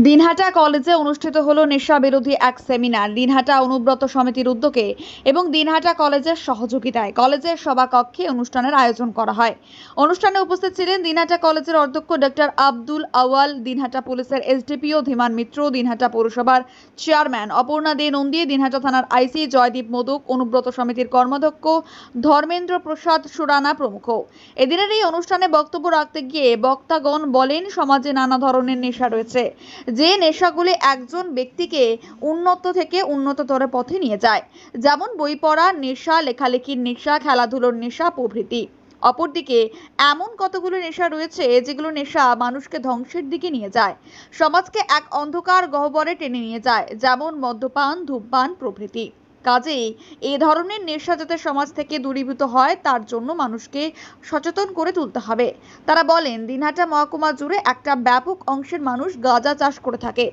দিনহাটা কলেজে অনুষ্ঠিত হলো নেশা বিরোধী এক সেমিনার। দিনহাটা অনুব্রত সমিতির উদ্যোগে এবং দিনহাটা কলেজের সহযোগিতায় কলেজের সভাকক্ষে অনুষ্ঠানের আয়োজন করা হয়। অনুষ্ঠানে উপস্থিত ছিলেন দিনহাটা কলেজের অধ্যক্ষ ডক্টর আব্দুল আওয়াল, দিনহাটা পুলিশের এসডিপিও ধীমান মিত্র, দিনহাটা পৌরসভার চেয়ারম্যান অপর্ণা দে নন্দী, দিনহাটা থানার আইসি জয়দীপ মোদক, অনুব্রত সমিতির কর্মাধ্যক্ষ ধর্মেন্দ্র প্রসাদ সুরানা প্রমুখ। এদিনের এই অনুষ্ঠানে বক্তব্য রাখতে গিয়ে বক্তাগণ বলেন, সমাজে নানা ধরনের নেশা রয়েছে, যে নেশাগুলি একজন ব্যক্তিকে উন্নত থেকে উন্নততর পথে নিয়ে যায়, যেমন বই পড়ার নেশা, লেখালেখির নেশা, খেলাধুলোর নেশা প্রভৃতি। অপরদিকে এমন কতগুলো নেশা রয়েছে যেগুলো নেশা মানুষকে ধ্বংসের দিকে নিয়ে যায়, সমাজকে এক অন্ধকার গহ্বরে টেনে নিয়ে যায়, যেমন মদ্যপান, ধূমপান প্রভৃতি। কাজেই এই ধরনের নেশা যাতে সমাজ থেকে দূরীভূত হয় তার জন্য মানুষকে সচেতন করে তুলতে হবে। তারা বলেন, দিনহাটা মহকুমা জুড়ে একটা ব্যাপক অংশের মানুষ গাঁজা চাষ করে থাকে,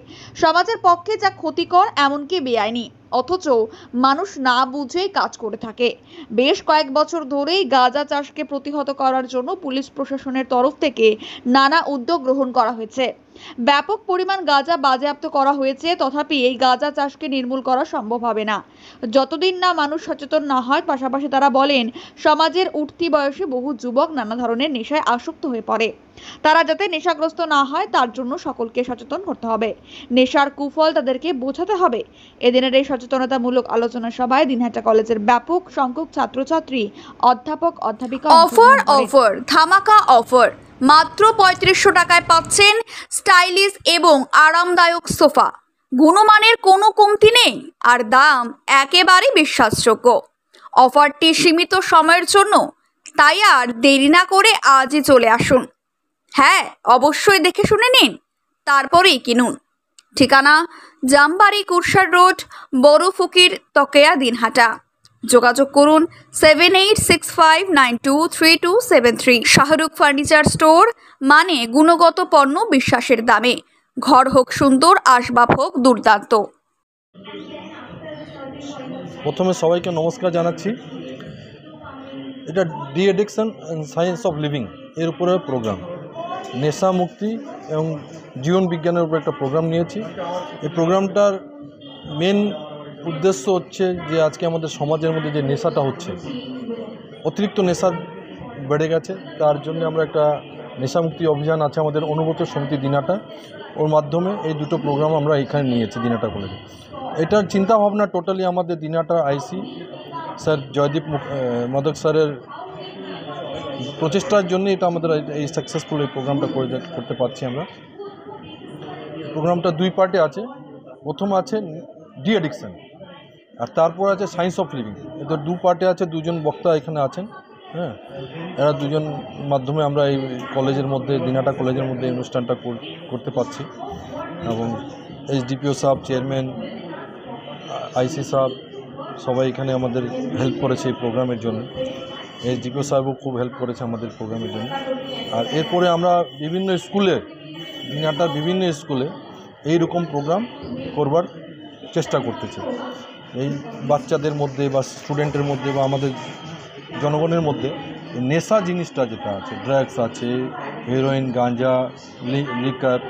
সমাজের পক্ষে যা ক্ষতিকর, এমনকি বেআইনি, অথচ মানুষ না বুঝেই কাজ করে থাকে। বেশ কয়েক বছর ধরেই গাঁজা চাষকে প্রতিহত করার জন্য পুলিশ প্রশাসনের তরফ থেকে নানা উদ্যোগ গ্রহণ করা হয়েছে। ব্যাপক পরিমাণ গাঁজা বাজেয়াপ্ত করা হয়েছে, তথাপি এই গাঁজা চাষকে নির্মূল করা সম্ভব হবে না যতদিন না মানুষ সচেতন না হয়। পাশাপাশি তারা বলেন, সমাজের উঠতি বয়সে বহু যুবক নানা ধরনের নেশায় আসক্ত হয়ে পড়ে, তারা যাতে নেশাগ্রস্ত না হয় তার জন্য সকলকে সচেতন করতে হবে, নেশার কুফল তাদেরকে বোঝাতে হবে। এদিনের এই সচেতনতামূলক আলোচনা সভায় দিনহাটা কলেজের ব্যাপক সংখ্যক ছাত্রছাত্রী, অধ্যাপক, অধ্যাপিকা অফার ধামাকা অফার, মাত্র ৩৫০০ টাকায় পাচ্ছেন স্টাইলিশ এবং আরামদায়ক সোফা। গুণমানের কোনো কমতি নেই আর দাম একেবারে বিশ্বাসযোগ্য। অফারটি সীমিত সময়ের জন্য, তাই আর দেরি না করে আজই চলে আসুন। হ্যাঁ, অবশ্যই দেখে শুনে নিন, তারপরেই কিনুন। ঠিকানা জামবাড়ি, কুরসার রোড, বড় ফকির তকেয়া, দিনহাটা। যোগাযোগ করুন 7865923273। শাহরুখ ফার্নিচার স্টোর, মানে গুণগত পণ্য বিশ্বাসের দামে। ঘর হোক সুন্দর, আসবাব হোক দুর্দান্ত। প্রথমে সবাইকে নমস্কার জানাচ্ছি। এটা D addiction and science of living এর উপরে প্রোগ্রাম, নেশা মুক্তি এবং জীবন বিজ্ঞানের উপর একটা প্রোগ্রাম নিয়েছি। এই প্রোগ্রামটার মেন উদ্দেশ্য হচ্ছে যে আজকে আমাদের সমাজের মধ্যে যে নেশাটা হচ্ছে, অতিরিক্ত নেশা বেড়ে গেছে, তার জন্য আমরা একটা নেশামুক্তি অভিযান আছে আমাদের অনুব্রত সমিতি দিনহাটা, ওর মাধ্যমে এই দুটো প্রোগ্রাম আমরা এখানে নিয়েছি দিনহাটা কলেজে। এটার চিন্তাভাবনা টোটালি আমাদের দিনহাটা আইসি স্যার জয়দীপ মোদক স্যারের প্রচেষ্টার জন্য এটা আমাদের এই সাকসেসফুল এই প্রোগ্রামটা করতে পারছি আমরা। প্রোগ্রামটা দুই পার্টে আছে। প্রথম আছে ডি অ্যাডিকশন, আর তারপর আছে সায়েন্স অফ লিভিং। এদের দু পার্টে আছে, দুজন বক্তা এখানে আছেন। হ্যাঁ, এরা দুজন মাধ্যমে আমরা এই কলেজের মধ্যে, দিনহাটা কলেজের মধ্যে এই অনুষ্ঠানটা করতে পারছি। এবং এসডিপিও সাহেব, চেয়ারম্যান, আইসি সাহেব সবাই এখানে আমাদের হেল্প করেছে এই প্রোগ্রামের জন্য। এসডিপিও সাহেবও খুব হেল্প করেছে আমাদের প্রোগ্রামের জন্য। আর এরপরে আমরা বিভিন্ন স্কুলে, দিনহাটার বিভিন্ন স্কুলে এইরকম প্রোগ্রাম করবার চেষ্টা করতেছি। এই বাচ্চাদের মধ্যে বা স্টুডেন্টের মধ্যে বা আমাদের জনগণের মধ্যে নেশা জিনিসটা যেটা আছে, ড্রাগস আছে, হেরোইন, গাঁজা, লিকার,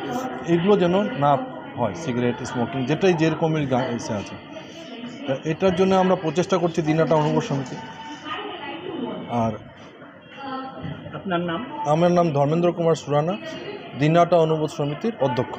এগুলো যেন না হয়, সিগারেট, স্মোকিং, যেটাই যেরকমের এসে আছে, এটার জন্য আমরা প্রচেষ্টা করছি দিনহাটা অনুব্রত সমিতি। আর আপনার নাম? আমার নাম ধর্মেন্দ্র কুমার সুরানা, দিনহাটা অনুব্রত সমিতির অধ্যক্ষ।